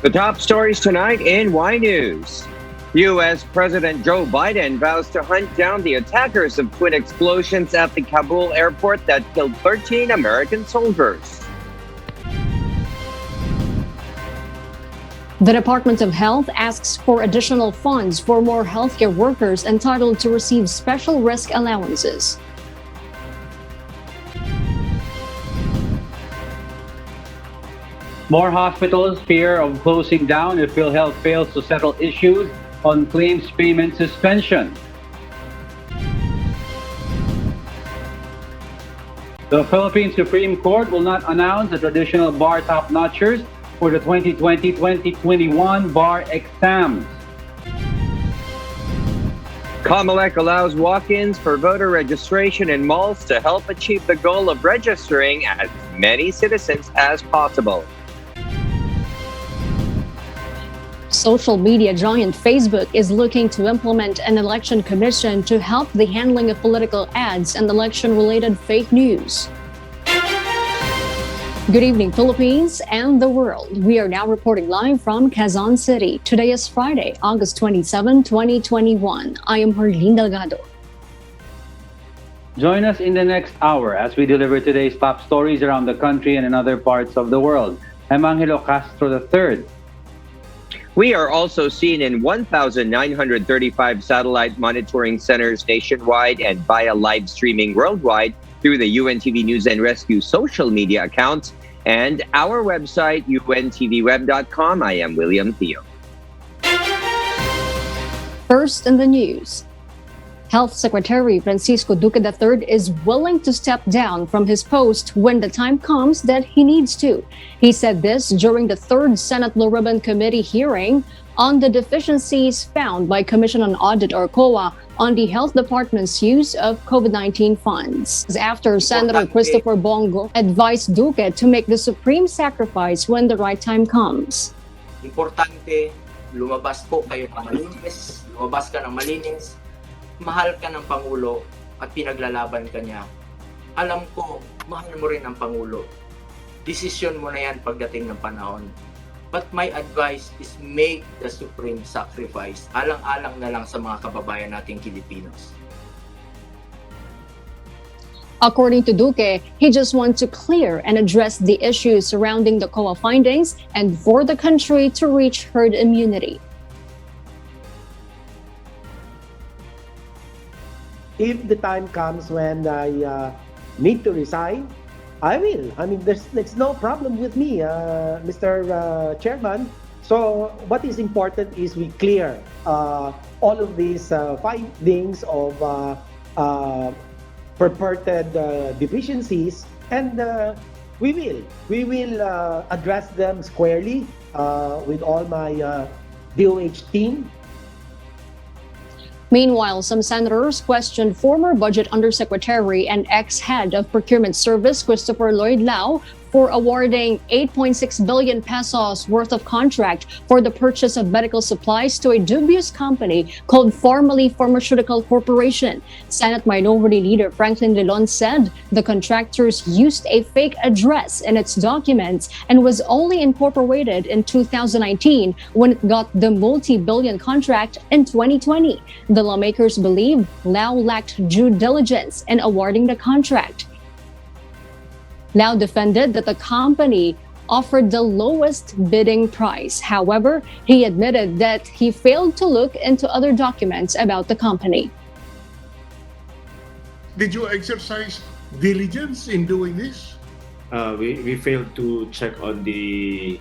The top stories tonight in Y News. U.S. President Joe Biden vows to hunt down the attackers of twin explosions at the Kabul airport that killed 13 American soldiers. The Department of Health asks for additional funds for more healthcare workers entitled to receive special risk allowances. More hospitals fear of closing down if PhilHealth fails to settle issues on claims payment suspension. The Philippine Supreme Court will not announce the traditional bar top-notchers for the 2020-2021 bar exams. COMELEC allows walk-ins for voter registration in malls to help achieve the goal of registering as many citizens as possible. Social media giant Facebook is looking to implement an election commission to help the handling of political ads and election-related fake news. Good evening, Philippines and the world. We are now reporting live from Quezon City. Today is Friday, August 27, 2021. I am Harleen Delgado. Join us in the next hour as we deliver today's top stories around the country and in other parts of the world. I'm Angelo Castro III. We are also seen in 1,935 satellite monitoring centers nationwide and via live streaming worldwide through the UNTV News and Rescue social media accounts and our website, untvweb.com. I am William Theo. First in the news. Health Secretary Francisco Duque III is willing to step down from his post when the time comes that he needs to. He said this during the third Senate Blue Ribbon Committee hearing on the deficiencies found by Commission on Audit or COA on the Health Department's use of COVID-19 funds. After Senator Christopher Bongo advised Duque to make the supreme sacrifice when the right time comes. Importante, lumabas po kayo ng malinis, lumabas ka ng malinis, mahal ka ng Pangulo at pinaglalaban ka niya. Alam ko, mahal mo rin ang Pangulo. Desisyon mo na yan pagdating ng panahon. But my advice is make the supreme sacrifice. Alang-alang na lang sa mga kababayan nating Pilipinos. According to Duque, he just wants to clear and address the issues surrounding the COA findings and for the country to reach herd immunity. If the time comes when I need to resign, I will. I mean, there's no problem with me, Mr. Chairman. So what is important is we clear all of these findings of purported deficiencies, and we will address them squarely with all my DOH team. Meanwhile, some senators questioned former Budget Undersecretary and ex-head of Procurement Service Christopher Lloyd Lau for awarding 8.6 billion pesos worth of contract for the purchase of medical supplies to a dubious company called formerly Pharmaceutical Corporation. Senate Minority Leader Franklin Drilon said the contractors used a fake address in its documents and was only incorporated in 2019 when it got the multi-billion contract in 2020. The lawmakers believe Lau lacked due diligence in awarding the contract. Lau defended that the company offered the lowest bidding price. However, he admitted that he failed to look into other documents about the company. Did you exercise diligence in doing this? We failed to check on the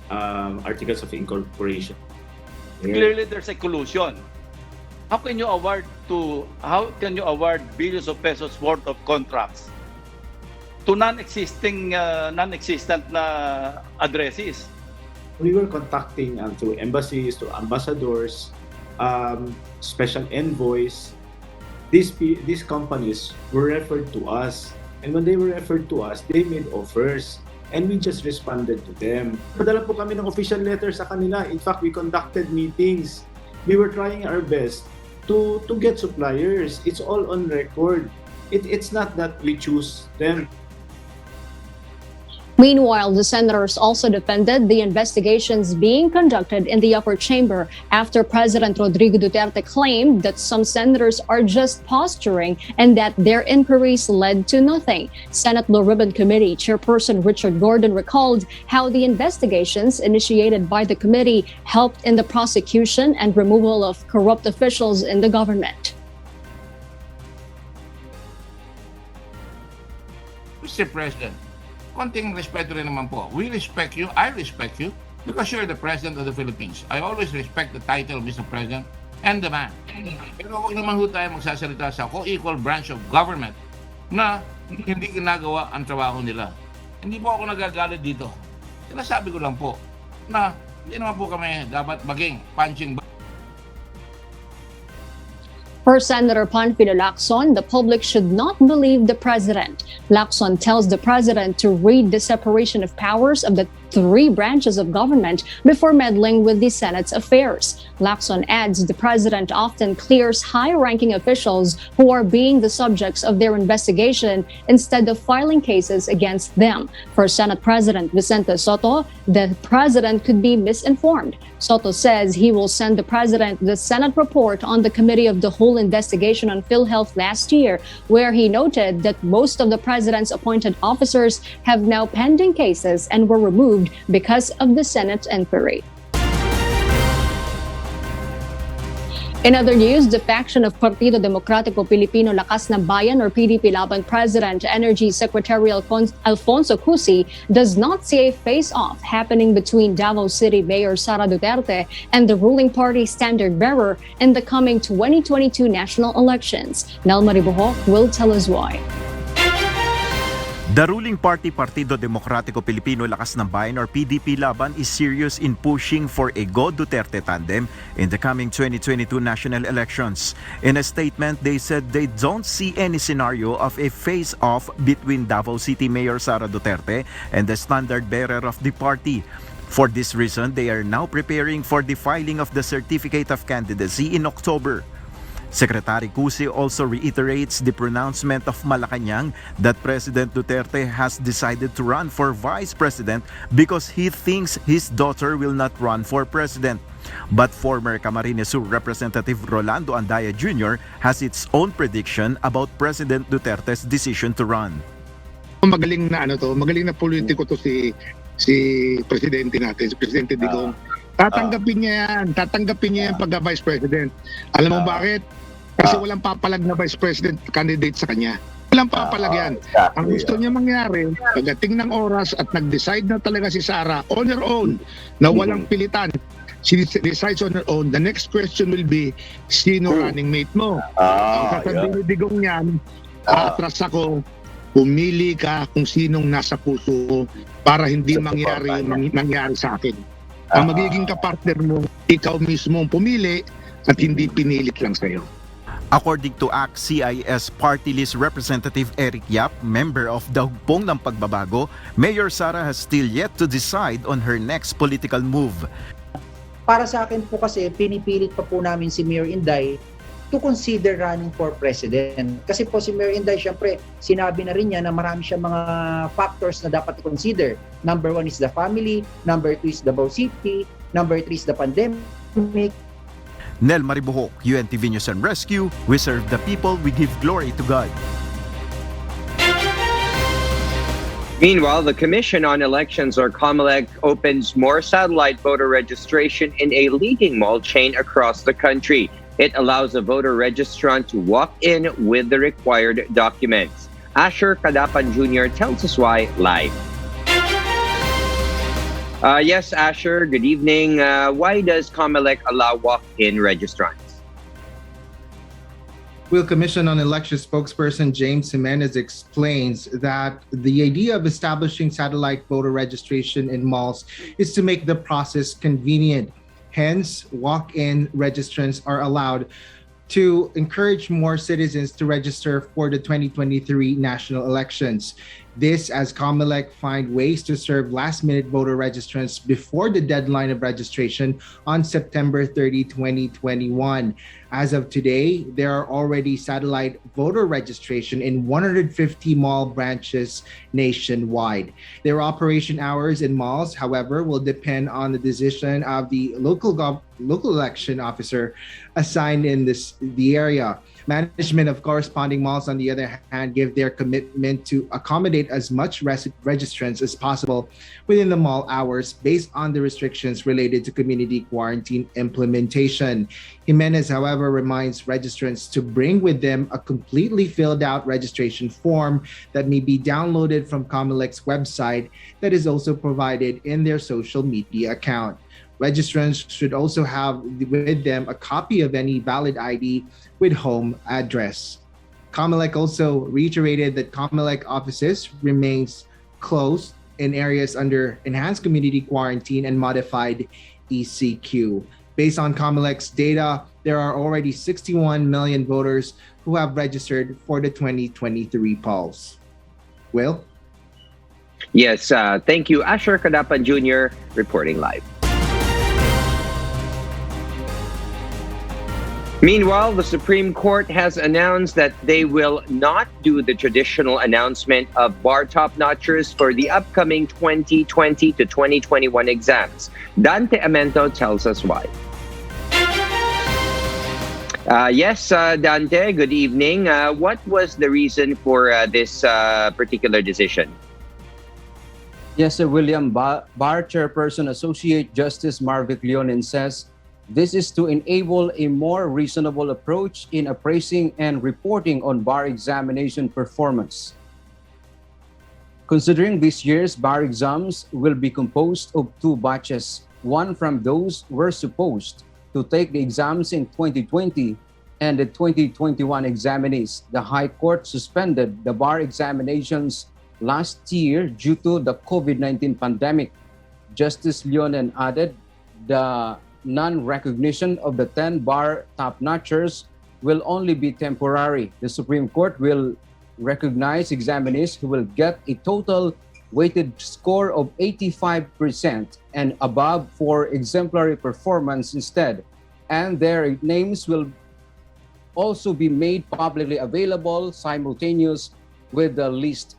articles of incorporation. Clearly, there's a collusion. How can you award billions of pesos worth of contracts to non-existent na addresses? We were contacting through embassies, to ambassadors, special envoys. These companies were referred to us, and when they were referred to us, they made offers, and we just responded to them. Padala po kami ng official letter sa kanila. In fact, we conducted meetings. We were trying our best to get suppliers. It's all on record. It's not that we choose them. Meanwhile, the senators also defended the investigations being conducted in the upper chamber after President Rodrigo Duterte claimed that some senators are just posturing and that their inquiries led to nothing. Senate Blue Ribbon Committee Chairperson Richard Gordon recalled how the investigations initiated by the committee helped in the prosecution and removal of corrupt officials in the government. Mr. President, konting respeto rin naman po. We respect you, I respect you, because you're the President of the Philippines. I always respect the title, Mr. President, and the man. Pero huwag naman ho tayo magsasalita sa co-equal branch of government na hindi ginagawa ang trabaho nila. Hindi po ako nagagalit dito. Sinasabi ko lang po na hindi naman po kami dapat maging punching bag. Per Senator Panfilo Lacson, the public should not believe the president. Lacson tells the president to read the separation of powers of the three branches of government before meddling with the Senate's affairs. Lacson adds the president often clears high-ranking officials who are being the subjects of their investigation instead of filing cases against them. For Senate President Vicente Soto, the president could be misinformed. Soto says he will send the president the Senate report on the Committee of the Whole investigation on PhilHealth last year, where he noted that most of the president's appointed officers have now pending cases and were removed because of the Senate inquiry. In other news, the faction of Partido Demokratiko Pilipino Lakas ng Bayan or PDP-Laban President Energy Secretary Alfonso Cusi does not see a face-off happening between Davao City Mayor Sara Duterte and the ruling party standard bearer in the coming 2022 national elections. Nel Maribuhok will tell us why. The ruling party Partido Demokratiko Pilipino Lakas ng Bayan or PDP-Laban is serious in pushing for a Go Duterte tandem in the coming 2022 national elections. In a statement, they said they don't see any scenario of a face-off between Davao City Mayor Sara Duterte and the standard bearer of the party. For this reason, they are now preparing for the filing of the certificate of candidacy in October. Secretary Cusi also reiterates the pronouncement of Malacanang that President Duterte has decided to run for vice president because he thinks his daughter will not run for president. But former Camarines Sur Representative Rolando Andaya Jr. has its own prediction about President Duterte's decision to run. Magaling na politiko to si presidente natin, si Presidente Digong. Tatanggapin niya yan pagka-vice president. Alam mo bakit? Kasi walang papalag na vice president candidate sa kanya. Walang papalag yan. Ang gusto niya mangyari, pagdating ng oras at nag-decide na talaga si Sara on her own, na walang pilitan, she decides on her own, the next question will be, sino running mate mo? Ang sasabihin ni Digong niyan, atras ako, pumili ka kung sinong nasa puso mo para hindi mangyari sa akin. Ang magiging kapartner mo, ikaw mismo ang pumili at hindi pinilit lang sa'yo. According to ACT-CIS Party List Representative Eric Yap, member of the Hugpong ng Pagbabago, Mayor Sara has still yet to decide on her next political move. Para sa akin po kasi, pinipilit pa po namin si Mayor Inday to consider running for president. Kasi po si Mayor Inday, syempre, sinabi na rin niya na marami siyang mga factors na dapat i-consider. Number 1 is the family, number 2 is Davao City, number 3 is the pandemic. Nel Maribuhok, UNTV News and Rescue. We serve the people, we give glory to God. Meanwhile, the Commission on Elections, or COMELEC, opens more satellite voter registration in a leading mall chain across the country. It allows a voter registrant to walk in with the required documents. Asher Kadapan Jr. tells us why live. Yes, Asher, good evening. Why does COMELEC allow walk-in registrants? Well, Commission on Elections spokesperson James Jimenez explains that the idea of establishing satellite voter registration in malls is to make the process convenient. Hence, walk-in registrants are allowed to encourage more citizens to register for the 2023 national elections. This as COMELEC find ways to serve last-minute voter registrants before the deadline of registration on September 30, 2021. As of today, there are already satellite voter registration in 150 mall branches nationwide. Their operation hours in malls, however, will depend on the decision of the local election officer assigned in the area. Management of corresponding malls, on the other hand, give their commitment to accommodate as much registrants as possible within the mall hours based on the restrictions related to community quarantine implementation. Jimenez, however, reminds registrants to bring with them a completely filled out registration form that may be downloaded from COMELEC's website that is also provided in their social media account. Registrants should also have with them a copy of any valid ID with home address. COMELEC also reiterated that COMELEC offices remains closed in areas under enhanced community quarantine and modified ECQ. Based on COMELEC's data, there are already 61 million voters who have registered for the 2023 polls. Will? Yes, thank you. Asher Kadapan Jr. reporting live. Meanwhile, the Supreme Court has announced that they will not do the traditional announcement of bar top-notchers for the upcoming 2020 to 2021 exams. Dante Amento tells us why. Yes, Dante, good evening. What was the reason for this particular decision? Yes, Sir William. Bar Chairperson Associate Justice Marvick Leonin says this is to enable a more reasonable approach in appraising and reporting on bar examination performance. Considering this year's bar exams will be composed of 2 batches, one from those who were supposed to take the exams in 2020 and the 2021 examinees, the High Court suspended the bar examinations last year due to the COVID-19 pandemic. Justice Leonin added the non-recognition of the 10 bar top-notchers will only be temporary. The Supreme Court will recognize examinees who will get a total weighted score of 85% and above for exemplary performance instead, and their names will also be made publicly available simultaneous with the list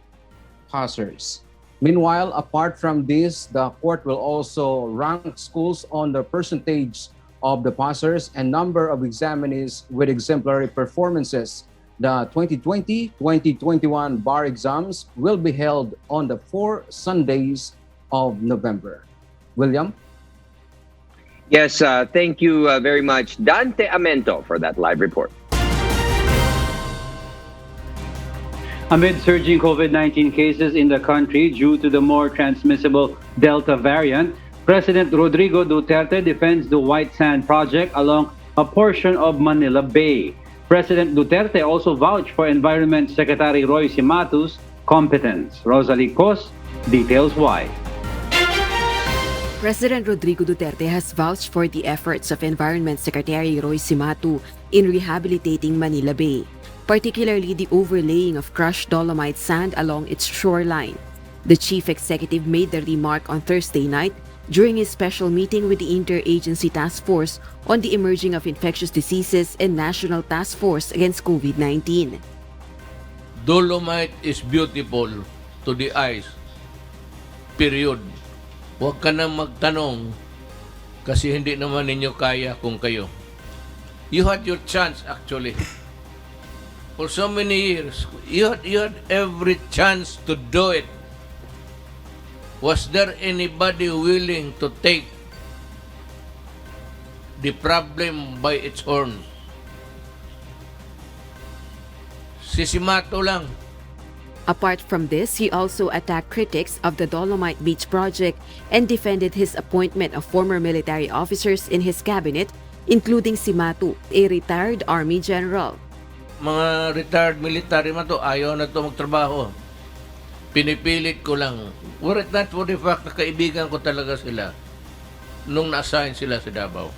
passers. Meanwhile, apart from this, the court will also rank schools on the percentage of the passers and number of examinees with exemplary performances. The 2020-2021 bar exams will be held on the 4 Sundays of November. William? Yes, thank you very much, Dante Amento, for that live report. Amid surging COVID-19 cases in the country due to the more transmissible Delta variant, President Rodrigo Duterte defends the White Sand Project along a portion of Manila Bay. President Duterte also vouched for Environment Secretary Roy Cimatu's competence. Rosalie Cos details why. President Rodrigo Duterte has vouched for the efforts of Environment Secretary Roy Cimatu in rehabilitating Manila Bay, particularly the overlaying of crushed dolomite sand along its shoreline. The chief executive made the remark on Thursday night during his special meeting with the Interagency Task Force on the Emerging of Infectious Diseases and National Task Force Against COVID-19. Dolomite is beautiful to the eyes. Period. Huwag ka nang magtanong kasi hindi naman ninyo kaya kung kayo. You had your chance actually. For so many years, you had every chance to do it. Was there anybody willing to take the problem by its horns? Si Cimatu lang. Apart from this, he also attacked critics of the Dolomite Beach project and defended his appointment of former military officers in his cabinet, including Cimatu, a retired Army general. Mga retired military man to, ayaw na to magtrabaho. Pinipilit ko lang. Were it not for the fact na kaibigan ko talaga sila nung na-assign sila sa Davao.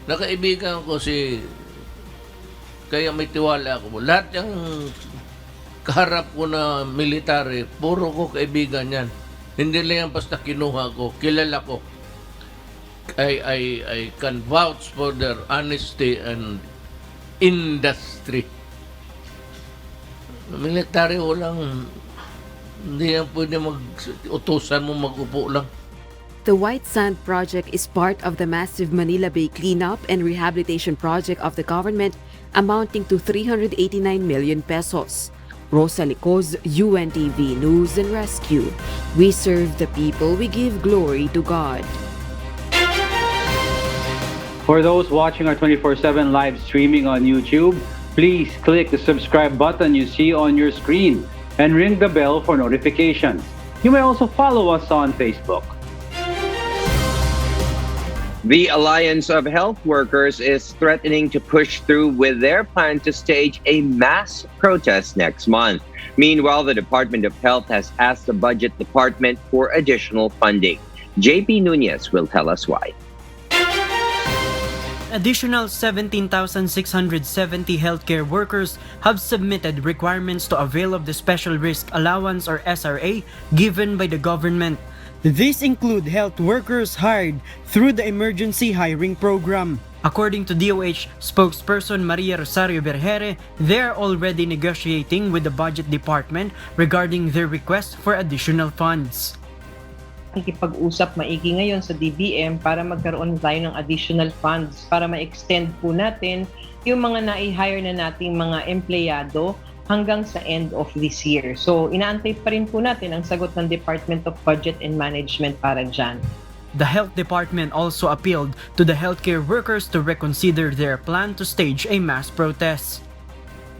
Nakaibigan ko si... Kaya may tiwala ako. Lahat yung kaharap ko na military, puro ko kaibigan yan. Hindi lang yan basta kinuha ko, kilala ko. I can vouch for their honesty and industry. Military, walang, hindi yan pwede utusan mo mag-upo lang. The White Sand Project is part of the massive Manila Bay cleanup and rehabilitation project of the government amounting to 389 million pesos. Rosa Licoz, UNTV News and Rescue. We serve the people, we give glory to God. For those watching our 24/7 live streaming on YouTube, please click the subscribe button you see on your screen and ring the bell for notifications. You may also follow us on Facebook. The Alliance of Health Workers is threatening to push through with their plan to stage a mass protest next month. Meanwhile, the Department of Health has asked the Budget Department for additional funding. JP Nunez will tell us why. Additional 17,670 healthcare workers have submitted requirements to avail of the Special Risk Allowance or SRA given by the government. These include health workers hired through the Emergency Hiring Program. According to DOH spokesperson Maria Rosario Berhere, they are already negotiating with the Budget Department regarding their request for additional funds. Nakikipag-usap maigi ngayon sa DBM para magkaroon tayo ng additional funds para ma-extend po natin yung mga na-hire na nating mga empleyado hanggang sa end of this year. So, inaantay pa rin po natin ang sagot ng Department of Budget and Management para dyan. The Health Department also appealed to the healthcare workers to reconsider their plan to stage a mass protest.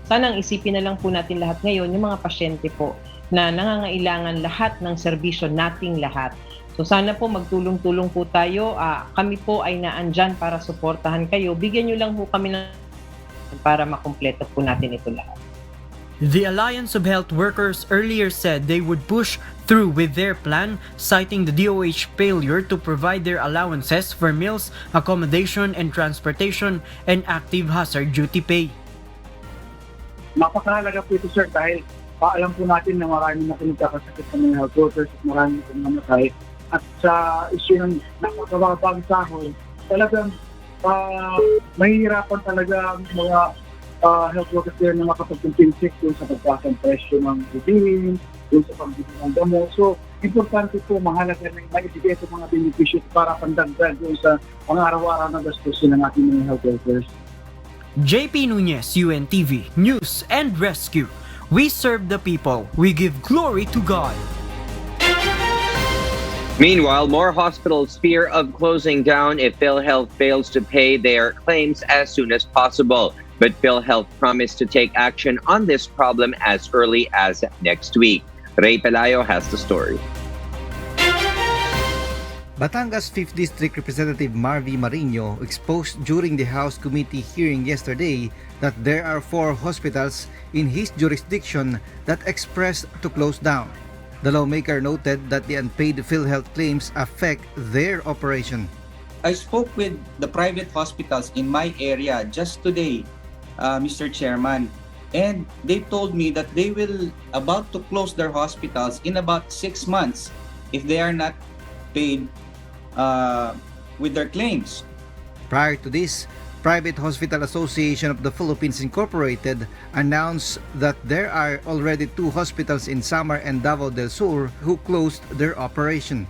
Sanang isipin na lang po natin lahat ngayon yung mga pasyente po na nangangailangan lahat ng serbisyo nating lahat. So sana po magtulong-tulong po tayo. Kami po ay naandyan para suportahan kayo. Bigyan nyo lang po kami ng para makumpleto po natin ito lahat. The Alliance of Health Workers earlier said they would push through with their plan, citing the DOH failure to provide their allowances for meals, accommodation, and transportation, and active hazard duty pay. Napakahalaga po ito, sir, dahil alam po natin na marami na pinagkakasakit sa mga health workers at marami pong namatay. At sa issue ng napakababang sahod, talagang mahihirapan talaga ang mga health workers din na makapag-compensate dun sa pagpasang presyo ng bilihin, dun sa pagbili ng damo. So, importante po, mahalaga na maibigay sa mga beneficiaries para pandagdag dun sa mga araw-araw na gastos ng ating mga health workers. JP Nunez, UNTV News and Rescue. We serve the people. We give glory to God. Meanwhile, more hospitals fear of closing down if PhilHealth fails to pay their claims as soon as possible. But PhilHealth promised to take action on this problem as early as next week. Ray Pelayo has the story. Batangas 5th District Representative Marvy Marino exposed during the House Committee hearing yesterday that there are 4 hospitals in his jurisdiction that expressed to close down. The lawmaker noted that the unpaid PhilHealth claims affect their operation. I spoke with the private hospitals in my area just today, Mr. Chairman, and they told me that they will about to close their hospitals in about 6 months if they are not paid with their claims. Prior to this, Private Hospital Association of the Philippines Incorporated announced that there are already 2 hospitals in Samar and Davao del Sur who closed their operation.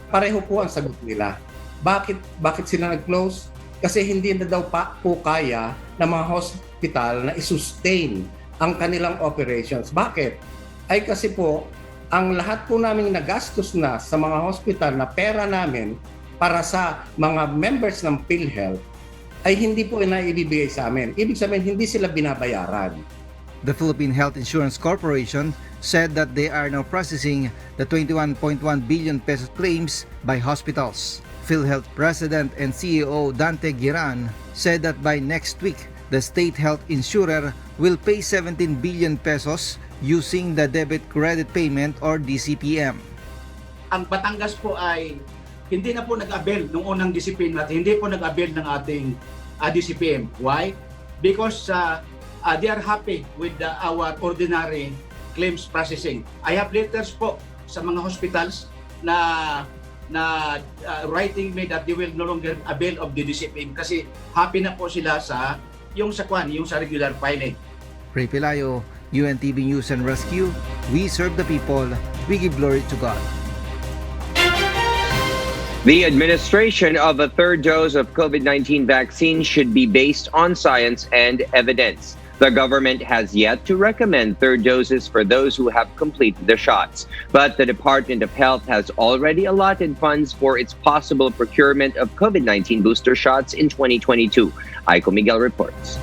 Pareho po ang sagot nila. Bakit sila nag-close? Kasi hindi na daw po kaya ng mga hospital na i-sustain ang kanilang operations. Bakit? Ay kasi po, ang lahat po naming nagastos na sa mga hospital na pera namin para sa mga members ng PhilHealth ay hindi po naibibigay sa amin. Ibig sabihin, hindi sila binabayaran. The Philippine Health Insurance Corporation said that they are now processing the 21.1 billion pesos claims by hospitals. PhilHealth President and CEO Dante Giran said that by next week, the state health insurer will pay 17 billion pesos using the debit credit payment or DCPM. Ang Batangas po ay hindi na po nag-avail ng unang DCPM natin, hindi po nag-avail ng ating DCPM. Why? Because they are happy with our ordinary claims processing. I have letters po sa mga hospitals na writing me that they will no longer avail of the discipline kasi happy na po sila sa yung sa regular filing. Ray Pelayo, UNTV News and Rescue. We serve the people. We give glory to God. The administration of a third dose of COVID-19 vaccine should be based on science and evidence. The government has yet to recommend third doses for those who have completed the shots. But the Department of Health has already allotted funds for its possible procurement of COVID-19 booster shots in 2022. Aiko Miguel reports.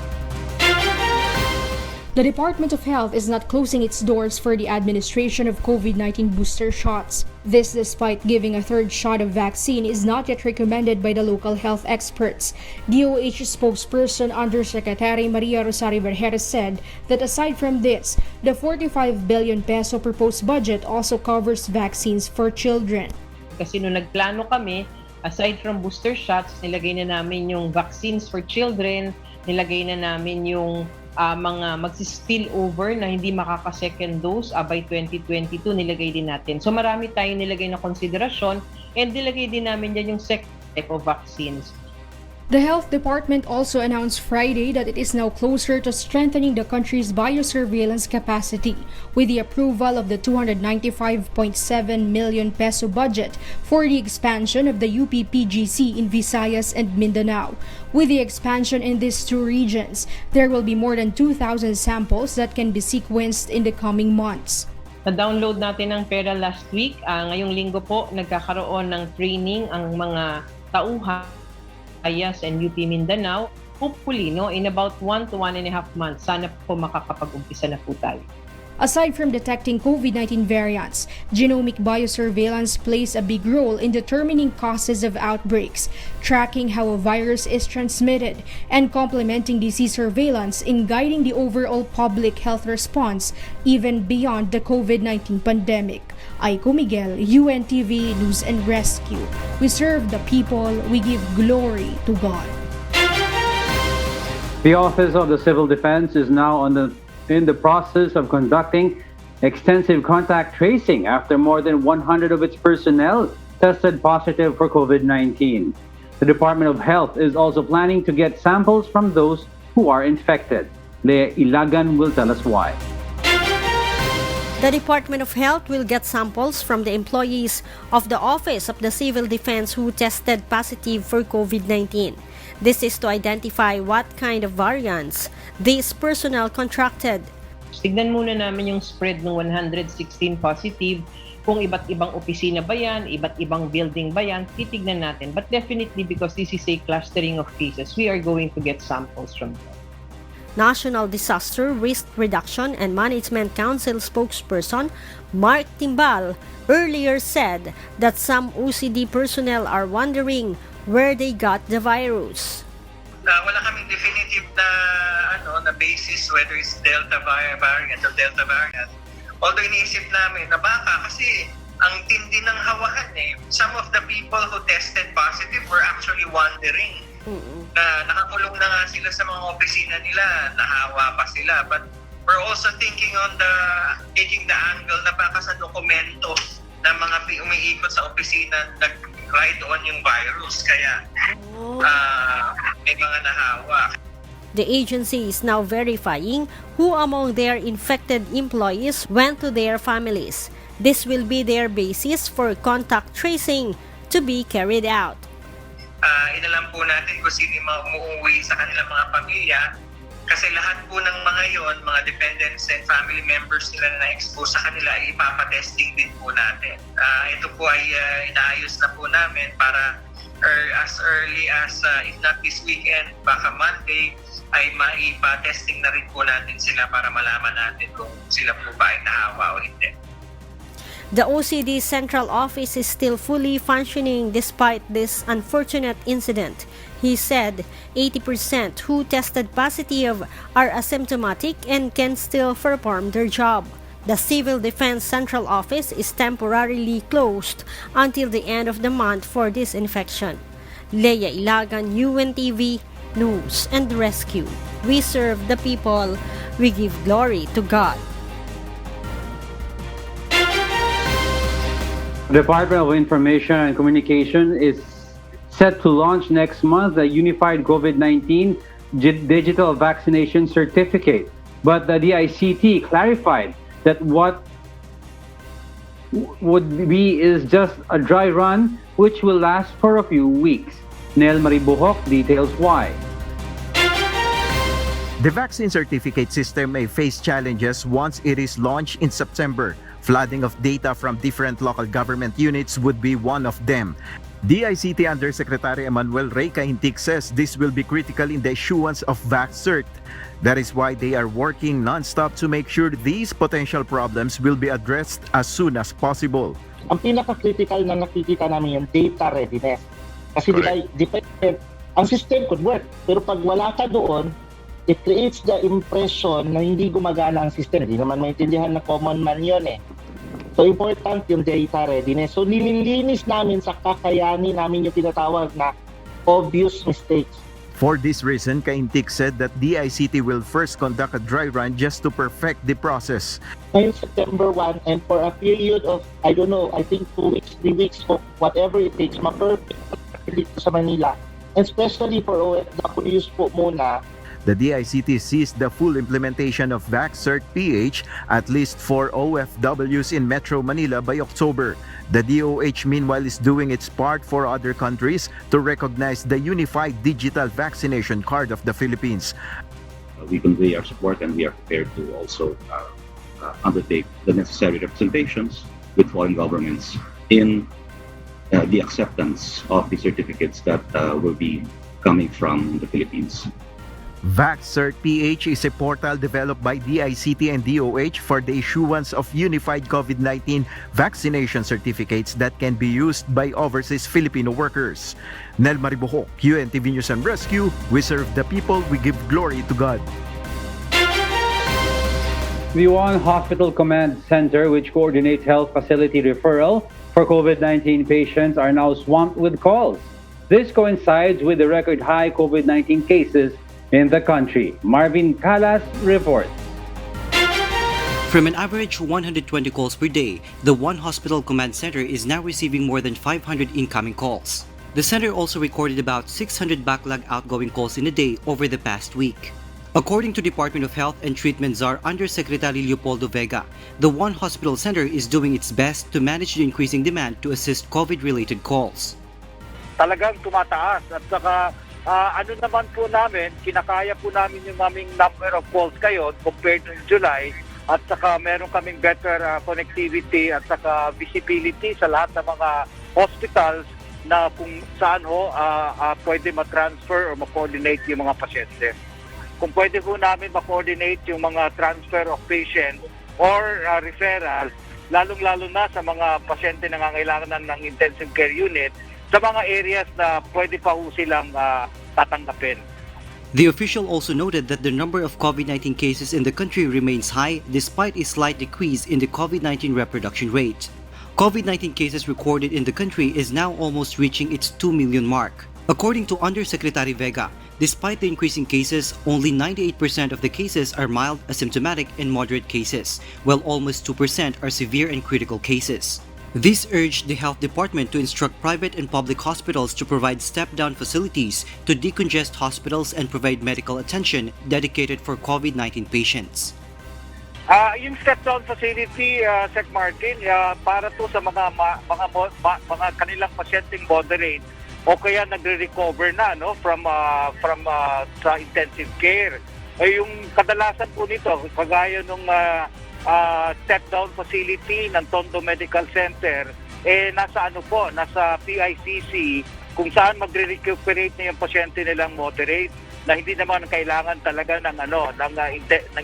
The Department of Health is not closing its doors for the administration of COVID-19 booster shots. This despite giving a third shot of vaccine is not yet recommended by the local health experts. DOH spokesperson Undersecretary Maria Rosario Vergara said that aside from this, the 45 billion peso proposed budget also covers vaccines for children. Kasi nung nagplano kami, aside from booster shots, nilagay na namin yung vaccines for children, nilagay na namin yung mga magsi-spill over na hindi makaka-second dose by 2022 nilagay din natin. So marami tayong nilagay na konsiderasyon and nilagay din namin dyan yung second type of vaccines. The Health Department also announced Friday that it is now closer to strengthening the country's biosurveillance capacity with the approval of the 295.7 million peso budget for the expansion of the UPPGC in Visayas and Mindanao. With the expansion in these two regions, there will be more than 2,000 samples that can be sequenced in the coming months. Na-download natin ang pera last week. Ngayong linggo po, nagkakaroon ng training ang mga tauhan Visayas and UP Mindanao. Hopefully, in about 1 to 1.5 months, sana po makakapag-umpisa na po tayo. Aside from detecting COVID-19 variants, genomic biosurveillance plays a big role in determining causes of outbreaks, tracking how a virus is transmitted, and complementing disease surveillance in guiding the overall public health response even beyond the COVID-19 pandemic. Aiko Miguel, UNTV News and Rescue. We serve the people, we give glory to God. The Office of the Civil Defense is now in the process of conducting extensive contact tracing after more than 100 of its personnel tested positive for COVID-19. The Department of Health is also planning to get samples from those who are infected. Leah Ilagan will tell us why. The Department of Health will get samples from the employees of the Office of the Civil Defense who tested positive for COVID-19. This is to identify what kind of variants these personnel contracted. Tignan muna namin yung spread ng 116 positive, kung iba't ibang opisina ba yan, iba't ibang building ba yan, titignan natin. But definitely because this is a clustering of cases, we are going to get samples from them. National Disaster Risk Reduction and Management Council spokesperson Mark Timbal earlier said that some OCD personnel are wondering where they got the virus. Wala kaming definitive na basis whether it's Delta variant or Delta variant. Although iniisip namin na baka kasi ang tindi ng hawahan Some of the people who tested positive were actually wondering na nakakulong na nga sila sa mga opisina nila, nahawa pa sila. But we're also thinking on taking the angle na baka sa dokumento na mga umiikot sa opisina nag-ride on yung virus. Kaya may mga nahawa. The agency is now verifying who among their infected employees went to their families. This will be their basis for contact tracing to be carried out. Inalam po natin kung sino yung umuwi sa kanilang mga pamilya kasi lahat po ng mga yon, mga dependents and family members nila na na-expose sa kanila ay ipapatesting din po natin. Ito po ay inaayos na po namin para as early as if not this weekend, baka Monday ay maipa-testing na rin po natin sila para malaman natin kung sila po ba ay nahawa o hindi. The OCD Central Office is still fully functioning despite this unfortunate incident. He said 80% who tested positive are asymptomatic and can still perform their job. The Civil Defense Central Office is temporarily closed until the end of the month for disinfection. Leah Ilagan, UNTV News and Rescue. We serve the people. We give glory to God. Department of Information and Communication is set to launch next month a unified COVID-19 digital vaccination certificate. But the DICT clarified that what would be is just a dry run which will last for a few weeks. Nel Maribuhok details why. The vaccine certificate system may face challenges once it is launched in September. Flooding of data from different local government units would be one of them. DICT Undersecretary Emmanuel Ray Caintic says this will be critical in the issuance of VaxCert. That is why they are working non-stop to make sure these potential problems will be addressed as soon as possible. Ang pinaka-critical na nakikita namin yung data readiness. Kasi depende, ang system could work, pero pag wala ka doon, it creates the impression na hindi gumagana ang system. Hindi naman maintindihan na common man yun eh. So important yung data readiness. So nililinis namin sa kakayanin namin yung tinatawag na obvious mistakes. For this reason, Caintic said that DICT will first conduct a dry run just to perfect the process. Ngayon September 1 and for a period of, I don't know, I think 2 weeks, 3 weeks, or whatever it takes, ma-perfect dito sa Manila. And especially for OFWs po muna. The DICT sees the full implementation of VaxCert PH at least for OFWs in Metro Manila by October. The DOH meanwhile is doing its part for other countries to recognize the unified digital vaccination card of the Philippines. We convey our support and we are prepared to also undertake the necessary representations with foreign governments in the acceptance of the certificates that will be coming from the Philippines. VaxCert PH is a portal developed by DICT and DOH for the issuance of unified COVID-19 vaccination certificates that can be used by overseas Filipino workers. Nel Maribuhok, UNTV News and Rescue. We serve the people, we give glory to God. The One Hospital Command Center, which coordinates health facility referral for COVID-19 patients, are now swamped with calls. This coincides with the record high COVID-19 cases in the country. Marvin Calas reports. From an average 120 calls per day, the One Hospital Command Center is now receiving more than 500 incoming calls. The center also recorded about 600 backlog outgoing calls in a day over the past week. According to Department of Health and Treatment Czar Undersecretary Leopoldo Vega, the One Hospital Center is doing its best to manage the increasing demand to assist COVID-related calls. Talagang tumataas at saka ano naman po namin, kinakaya po namin yung aming number of calls ngayon compared to July at saka meron kaming better connectivity at saka visibility sa lahat ng mga hospitals na kung saan pwede ma-transfer o ma-coordinate yung mga pasyente. Kung pwede po namin ma-coordinate yung mga transfer of patients or referral, lalong-lalo na sa mga pasyente na nangangailangan ng intensive care unit, sa mga areas na pwede pa ho silang tatanggapin. The official also noted that the number of COVID-19 cases in the country remains high despite a slight decrease in the COVID-19 reproduction rate. COVID-19 cases recorded in the country is now almost reaching its 2 million mark. According to Undersecretary Vega, despite the increasing cases, only 98% of the cases are mild, asymptomatic, and moderate cases, while almost 2% are severe and critical cases. This urged the health department to instruct private and public hospitals to provide step-down facilities to decongest hospitals and provide medical attention dedicated for COVID-19 patients. Yung step-down facility, Sec Martin, para to sa mga kanilang pasyenteng moderate o kaya nagre-recover na from sa intensive care. Yung kadalasan po nito, kagaya nung step-down facility ng Tondo Medical Center, nasa PICC kung saan magre-recuperate na yung pasyente nilang moderate na hindi naman kailangan talaga ng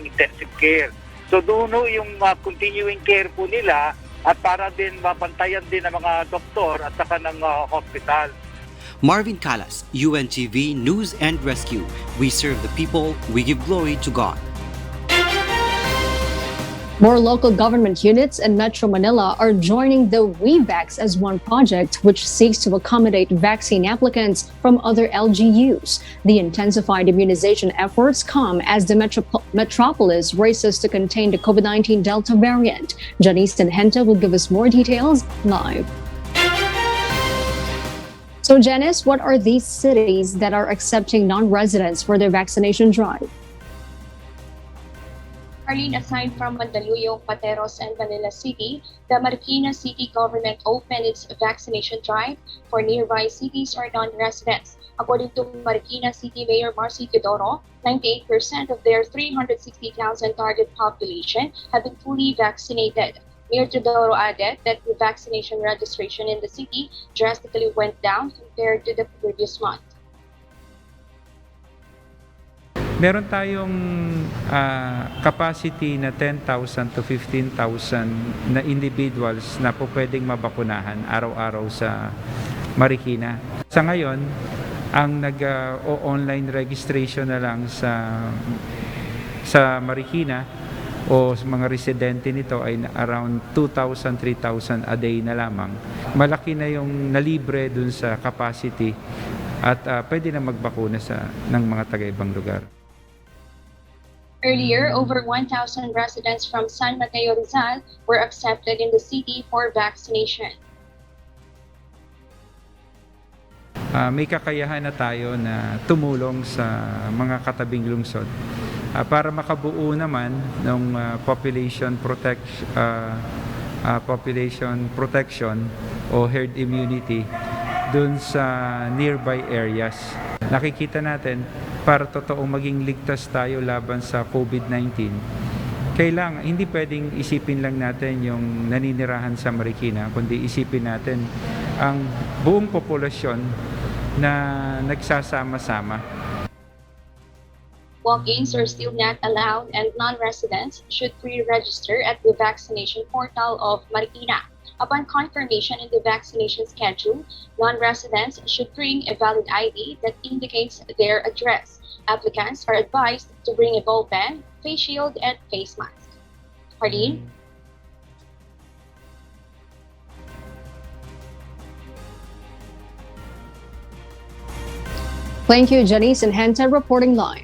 intensive care. So doon yung continuing care po nila at para din mapantayan din ng mga doktor at saka ng hospital. Marvin Calas, UNTV News and Rescue. We serve the people, we give glory to God. More local government units in Metro Manila are joining the WeVax as One project, which seeks to accommodate vaccine applicants from other LGUs. The intensified immunization efforts come as the metropolis races to contain the COVID-19 Delta variant. Janice Henta will give us more details live. So Janice, what are these cities that are accepting non-residents for their vaccination drive? Arlene, aside from Mandaluyong, Pateros, and Manila City, the Marikina City government opened its vaccination drive for nearby cities or non-residents. According to Marikina City Mayor Marcy Teodoro, 98% of their 360,000 target population have been fully vaccinated. Mayor Teodoro added that the vaccination registration in the city drastically went down compared to the previous month. Meron tayong capacity na 10,000 to 15,000 na individuals na po pwedeng mabakunahan araw-araw sa Marikina. Sa ngayon, ang nag-online registration na lang sa Marikina o sa mga residente nito ay around 2,000, 3,000 a day na lamang. Malaki na yung nalibre dun sa capacity at pwede na magbakuna ng mga taga-ibang lugar. Earlier, over 1,000 residents from San Mateo Rizal were accepted in the city for vaccination. May kakayahan na tayo na tumulong sa mga katabing lungsod para makabuo naman ng population protection o herd immunity dun sa nearby areas. Nakikita natin para totoong maging ligtas tayo laban sa COVID-19, kailangan, hindi pwedeng isipin lang natin yung naninirahan sa Marikina, kundi isipin natin ang buong populasyon na nagsasama-sama. Walk-ins are still not allowed and non-residents should pre-register at the vaccination portal of Marikina. Upon confirmation in the vaccination schedule, non-residents should bring a valid ID that indicates their address. Applicants are advised to bring a ball pen, face shield, and face mask. Arlene? Thank you, Janice and Henta, reporting live.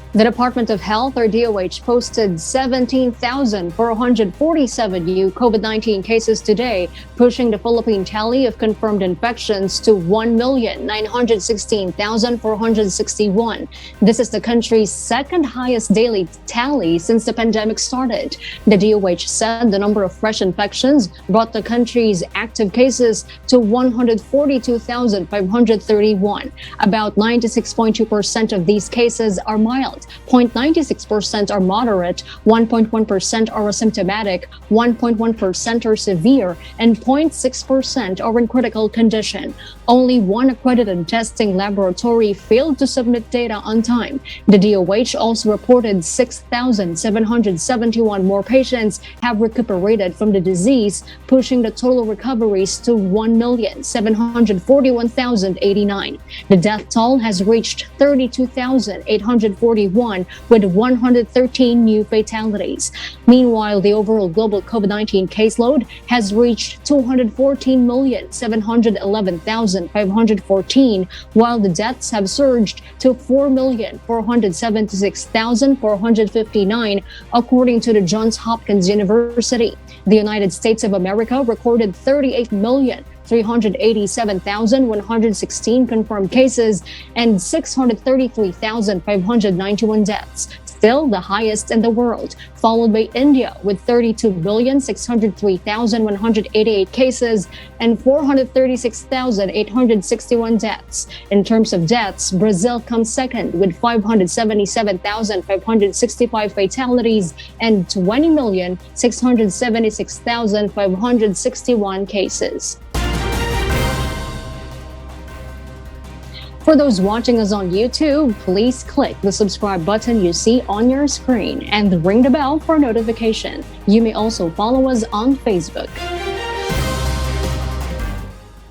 The Department of Health, or DOH, posted 17,447 new COVID-19 cases today, pushing the Philippine tally of confirmed infections to 1,916,461. This is the country's second highest daily tally since the pandemic started. The DOH said the number of fresh infections brought the country's active cases to 142,531. About 96.2% of these cases are mild. 0.96% are moderate, 1.1% are asymptomatic, 1.1% are severe, and 0.6% are in critical condition. Only one accredited testing laboratory failed to submit data on time. The DOH also reported 6,771 more patients have recuperated from the disease, pushing the total recoveries to 1,741,089. The death toll has reached 32,841 with 113 new fatalities. Meanwhile, the overall global COVID-19 caseload has reached 214,711,514, while the deaths have surged to 4,476,459, according to the Johns Hopkins University. The United States of America recorded 38,387,116 confirmed cases and 633,591 deaths, still the highest in the world, followed by India with 32,603,188 cases and 436,861 deaths. In terms of deaths, Brazil comes second with 577,565 fatalities and 20,676,561 cases. For those watching us on YouTube, please click the subscribe button you see on your screen and ring the bell for notification. You may also follow us on Facebook.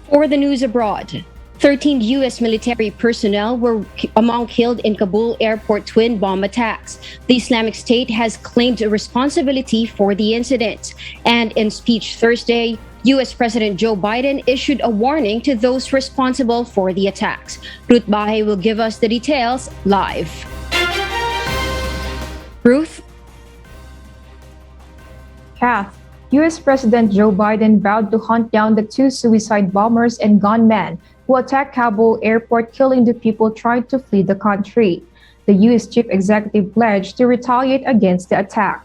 For the news abroad, 13 U.S. military personnel were among killed in Kabul airport twin bomb attacks. The Islamic State has claimed responsibility for the incident. And in speech Thursday, U.S. President Joe Biden issued a warning to those responsible for the attacks. Ruth Bahay will give us the details live. Ruth? Kath, U.S. President Joe Biden vowed to hunt down the two suicide bombers and gunmen who attacked Kabul airport, killing the people trying to flee the country. The U.S. chief executive pledged to retaliate against the attack.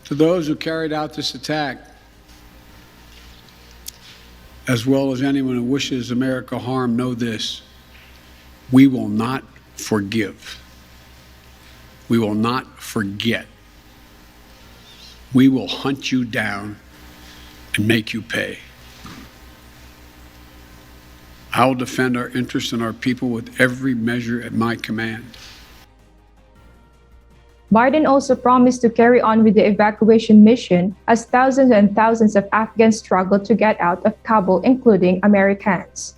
To those who carried out this attack, as well as anyone who wishes America harm, know this: we will not forgive. We will not forget. We will hunt you down and make you pay. I will defend our interests and our people with every measure at my command. Biden also promised to carry on with the evacuation mission as thousands and thousands of Afghans struggle to get out of Kabul, including Americans.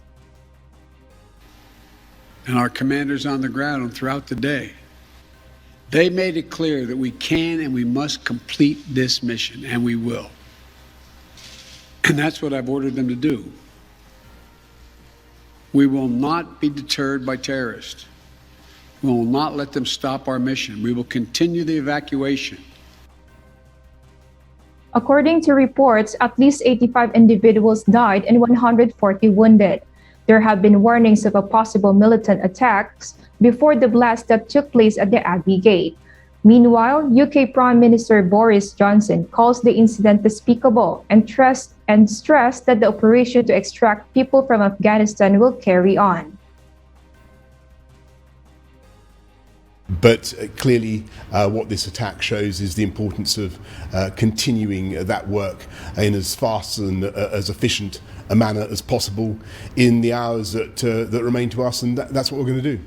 And our commanders on the ground throughout the day, they made it clear that we can and we must complete this mission, and we will. And that's what I've ordered them to do. We will not be deterred by terrorists. We will not let them stop our mission. We will continue the evacuation. According to reports, at least 85 individuals died and 140 wounded. There have been warnings of a possible militant attacks before the blast that took place at the Abbey Gate. Meanwhile, UK Prime Minister Boris Johnson calls the incident despicable and stressed that the operation to extract people from Afghanistan will carry on. But clearly, what this attack shows is the importance of continuing that work in as fast and as efficient a manner as possible in the hours that remain to us, and that's what we're going to do.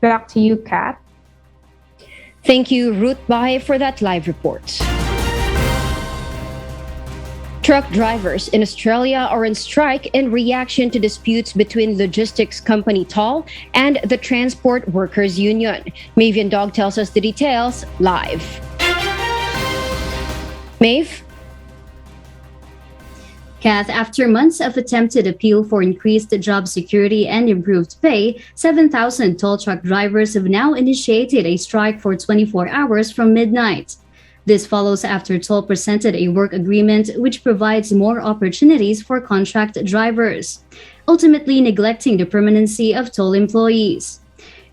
Back to you, Kat. Thank you, Ruth Bahay, for that live report. Truck drivers in Australia are on strike in reaction to disputes between logistics company Toll and the Transport Workers Union. Mavian Dog tells us the details live. Maeve? Kath, after months of attempted appeal for increased job security and improved pay, 7,000 toll truck drivers have now initiated a strike for 24 hours from midnight. This follows after Toll presented a work agreement which provides more opportunities for contract drivers, ultimately neglecting the permanency of Toll employees.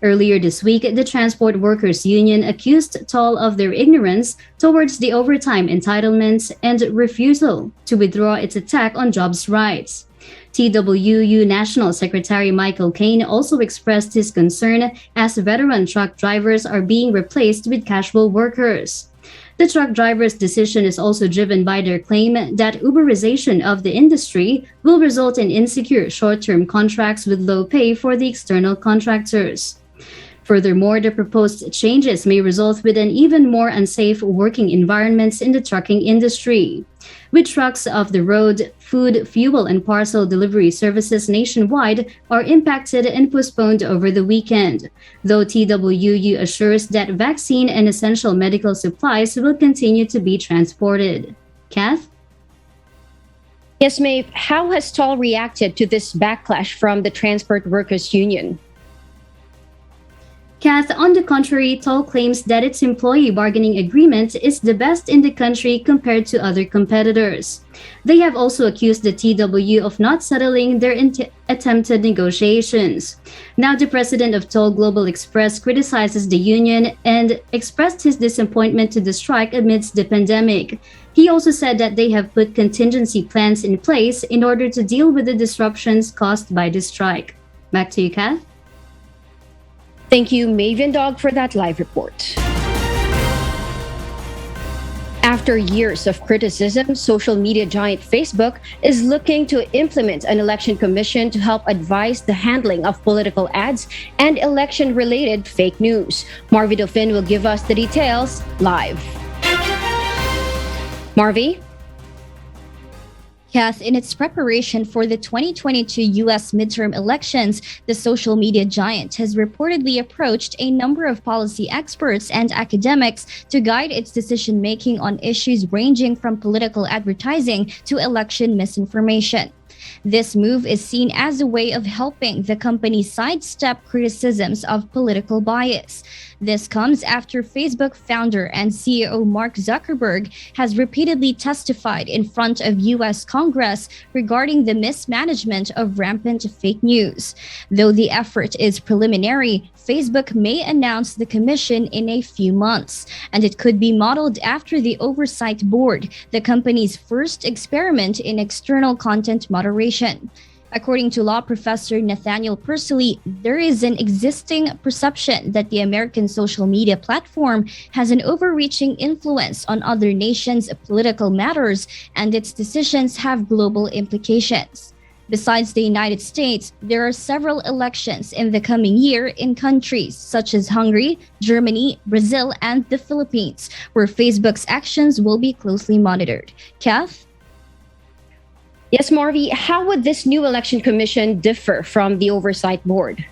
Earlier this week, the Transport Workers Union accused Toll of their ignorance towards the overtime entitlements and refusal to withdraw its attack on jobs' rights. TWU National Secretary Michael Caine also expressed his concern as veteran truck drivers are being replaced with casual workers. The truck drivers' decision is also driven by their claim that Uberization of the industry will result in insecure short-term contracts with low pay for the external contractors. Furthermore, the proposed changes may result with an even more unsafe working environments in the trucking industry. With trucks off the road, food, fuel, and parcel delivery services nationwide are impacted and postponed over the weekend, though TWU assures that vaccine and essential medical supplies will continue to be transported. Kath? Yes, Maeve, how has Toll reacted to this backlash from the Transport Workers Union? Kath, on the contrary, Toll claims that its employee bargaining agreement is the best in the country compared to other competitors. They have also accused the TWU of not settling their attempted negotiations. Now, the president of Toll Global Express criticizes the union and expressed his disappointment to the strike amidst the pandemic. He also said that they have put contingency plans in place in order to deal with the disruptions caused by the strike. Back to you, Kath. Thank you, Mavian Dog, for that live report. After years of criticism, social media giant Facebook is looking to implement an election commission to help advise the handling of political ads and election-related fake news. Marvy Dauphin will give us the details live. Marvy? Kath, in its preparation for the 2022 U.S. midterm elections, the social media giant has reportedly approached a number of policy experts and academics to guide its decision-making on issues ranging from political advertising to election misinformation. This move is seen as a way of helping the company sidestep criticisms of political bias. This comes after Facebook founder and CEO Mark Zuckerberg has repeatedly testified in front of U.S. Congress regarding the mismanagement of rampant fake news. Though the effort is preliminary, Facebook may announce the commission in a few months, and it could be modeled after the Oversight Board, the company's first experiment in external content moderation. According to law professor Nathaniel Pursley, there is an existing perception that the American social media platform has an overreaching influence on other nations' political matters, and its decisions have global implications. Besides the United States, there are several elections in the coming year in countries such as Hungary, Germany, Brazil, and the Philippines, where Facebook's actions will be closely monitored. Kath? Yes, Marvy, how would this new election commission differ from the Oversight Board?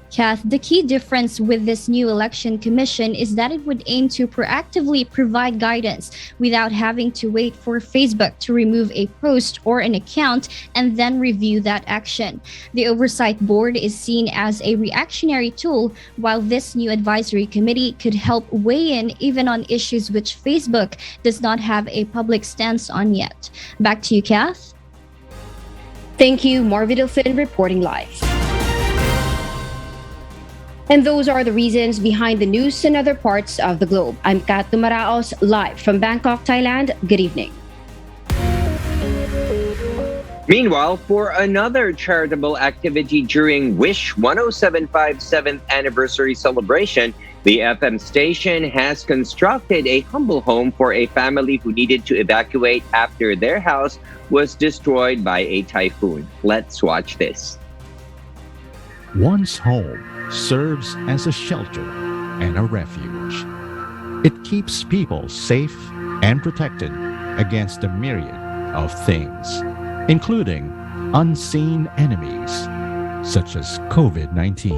Kath, the key difference with this new election commission is that it would aim to proactively provide guidance without having to wait for Facebook to remove a post or an account and then review that action. The Oversight Board is seen as a reactionary tool, while this new advisory committee could help weigh in even on issues which Facebook does not have a public stance on yet. Back to you, Kath. Thank you, Marvy Delfin, reporting live. And those are the reasons behind the news in other parts of the globe. I'm Kat Tumaraos, live from Bangkok, Thailand. Good evening. Meanwhile, for another charitable activity during Wish 1075's 7th anniversary celebration, the FM station has constructed a humble home for a family who needed to evacuate after their house was destroyed by a typhoon. Let's watch this. One's home serves as a shelter and a refuge. It keeps people safe and protected against a myriad of things, including unseen enemies such as COVID-19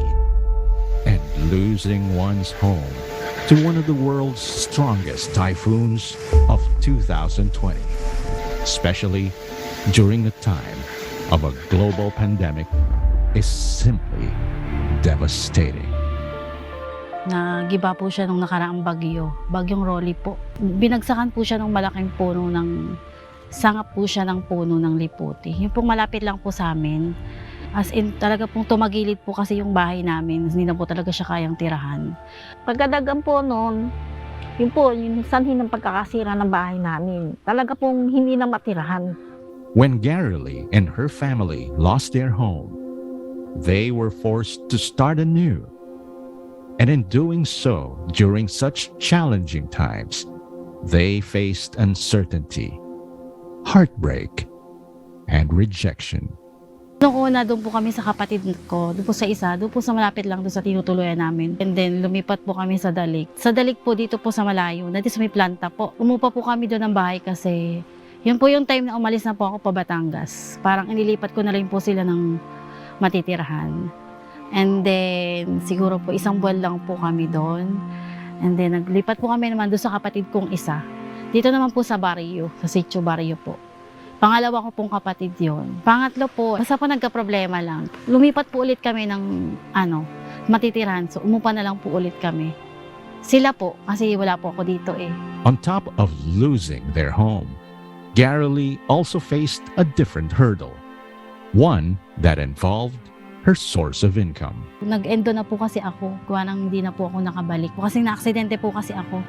and losing one's home to one of the world's strongest typhoons of 2020, especially during a time of a global pandemic, is simply devastating. Nagiba po siya nung nakaraang bagyo, bagyong Rolly po. Binagsakan po siya ng malaking puno sangap po siya ng puno ng liputi. Yung pong malapit lang po sa amin, as in talaga pong tumagilid po kasi yung bahay namin, hindi na po talaga siya kayang tirahan. Pagkadagan po noon, yung sanhi ng pagkakasira ng bahay namin, talaga pong hindi na matirahan. When Gary and her family lost their home, they were forced to start anew. And in doing so, during such challenging times, they faced uncertainty, heartbreak, and rejection. Noong una, doon po kami sa kapatid ko, doon po sa malapit lang doon sa tinutuluyan namin. And then, lumipat po kami sa Dalig. Sa Dalig po, dito po sa Malayo, dito sa may planta po. Umupa po kami doon ng bahay kasi yun po yung time na umalis na po ako pa Batangas. Parang inilipat ko na rin po sila ng matitirahan. And then, siguro po isang buwan lang po kami doon. And then, naglipat po kami naman doon sa kapatid kong isa. Dito naman po sa Barrio, sa Sitio Barrio po. Pangalawa ko pong kapatid yon. Pangatlo po, basta po nagka-problema lang. Lumipat po ulit kami ng matitirahan. So, umupa na lang po ulit kami. Sila po, kasi wala po ako dito eh. On top of losing their home, Gary also faced a different hurdle. One that involved her source of income. Nag-endo na po kasi ako. Kuha nang hindi na po ako nakabalik. Kasi na-aksidente po kasi ako.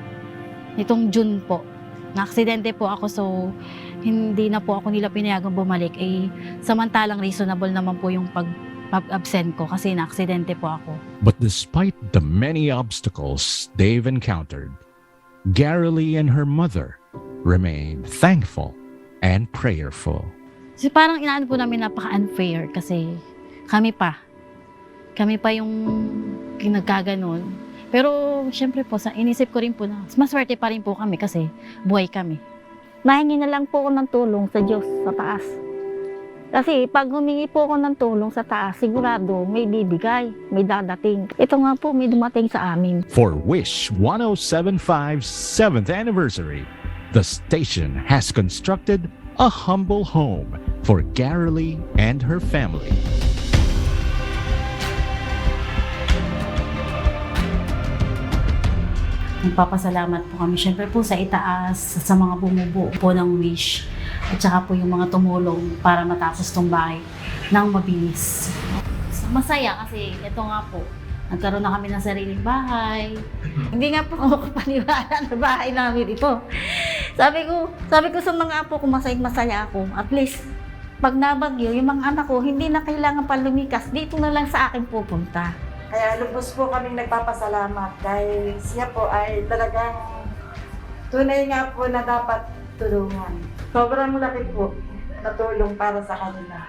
Itong June po. Na-aksidente po ako, so hindi na po ako nila pinayagang bumalik. Samantalang reasonable naman po yung pag-absent ko kasi na-aksidente po ako. But despite the many obstacles they've encountered, Gary and her mother remained thankful and prayerful. Kasi parang inaan po namin napaka-unfair kasi kami pa yung nagkaganon. Pero syempre po, inisip ko rin po na maswerte pa rin po kami kasi buhay kami. mahingi na lang po ako ng tulong sa Diyos sa taas. Kasi pag humingi po ako ng tulong sa taas, sigurado may bibigay, may dadating. Ito nga po, may dumating sa amin. For Wish 1075's 7th anniversary, the station has constructed a humble home for Garalee and her family. Nagpapasalamat po kami syempre po sa itaas, sa mga bumubuo po ng Wish at saka po yung mga tumulong para matapos tong bahay ng mabilis. Masaya kasi ito nga po, nagkaroon na kami ng sariling bahay. Hindi nga po ako kapaniwala na bahay namin ito. Sabi ko sa mga apo ko, masaya ako. At least, pag nabagyo, yung mga anak ko, hindi na kailangan pa lumikas. Dito na lang sa akin pupunta. Kaya lubos po kaming nagpapasalamat dahil siya po ay talagang tunay nga po na dapat tulungan. Sobrang laki po na tulong para sa kanila.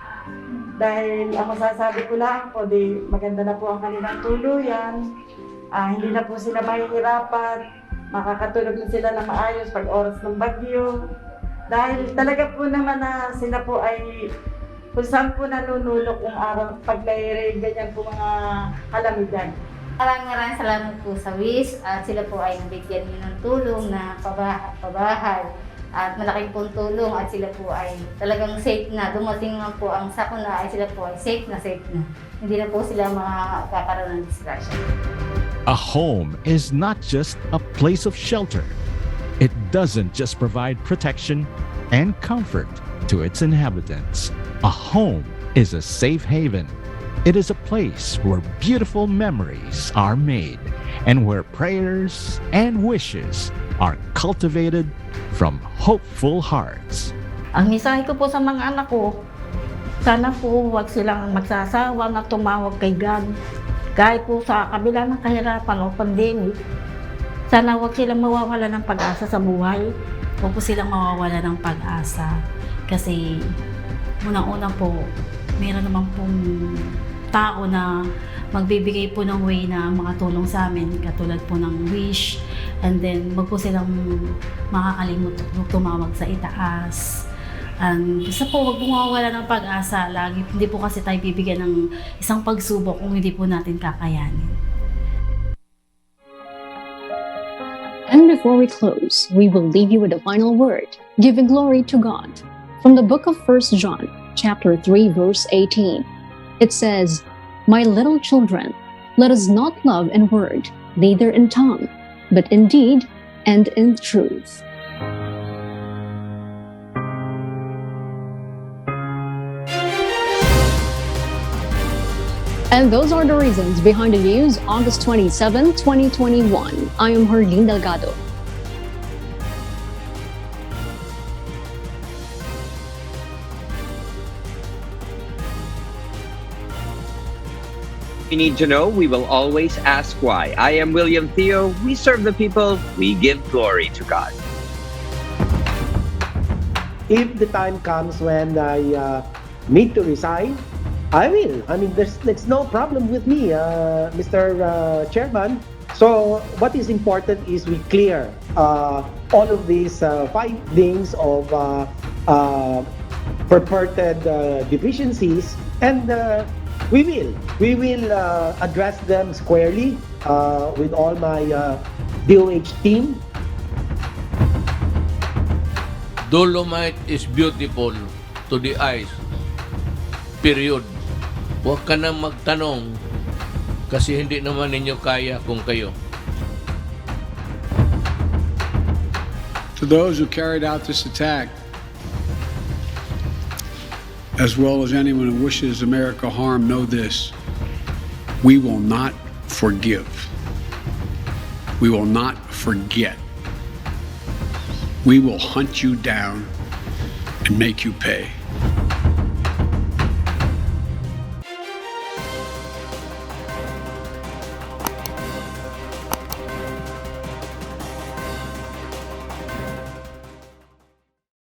Dahil ang masasabi ko lang po, maganda na po ang kanilang tuluyan. Hindi na po sila mahihirapan. Makakatulog na sila na maayos pag oras ng bagyo. Dahil talaga po naman na sila po ay kung saan po nanunulok yung araw pag may ganyan po mga kalamidad. Maraming salamat po sa Wish at sila po ay nabigyan niyo ng tulong na pabahay at malaking pong tulong at sila po ay talagang safe na. Dumating nga po ang sakuna ay sila po ay safe na. Hindi na po sila makakaroon ng disgrasya. A home is not just a place of shelter. It doesn't just provide protection and comfort to its inhabitants. A home is a safe haven. It is a place where beautiful memories are made and where prayers and wishes are cultivated from hopeful hearts. Ang mensahe ko po sa mga anak ko, sana po huwag silang magsasawa na tumawag kay God. Kahit po sa kabila ng kahirapan o pandemic, sana huwag silang mawawala ng pag-asa sa buhay. Huwag po silang mawawala ng pag-asa kasi unang-una po, meron naman pong tao na magbibigay po ng way na mga tulong sa amin, katulad po ng Wish, and then wag po silang makakalimot tumawag sa itaas. Basta po, wag po mawawala ng pag-asa. Lagi, hindi po kasi tayo bibigyan ng isang pagsubok kung hindi po natin kakayanin. And before we close, we will leave you with a final word, giving glory to God. From the book of 1 John, chapter 3, verse 18, it says, "My little children, let us not love in word, neither in tongue, but in deed and in truth." And those are the reasons behind the news August 27, 2021. I am Herlene Delgado. You need to know, we will always ask why. I am William Theo. We serve the people. We give glory to God. If the time comes when I need to resign, I will. I mean, there's no problem with me, Mr. Chairman. So what is important is we clear all of these findings of purported deficiencies, and we will address them squarely with all my DOH team. Dolomite is beautiful to the eyes. Period. Huwag ka na magtanong kasi hindi naman ninyo kaya kung kayo. To those who carried out this attack, as well as anyone who wishes America harm, know this: we will not forgive. We will not forget. We will hunt you down and make you pay.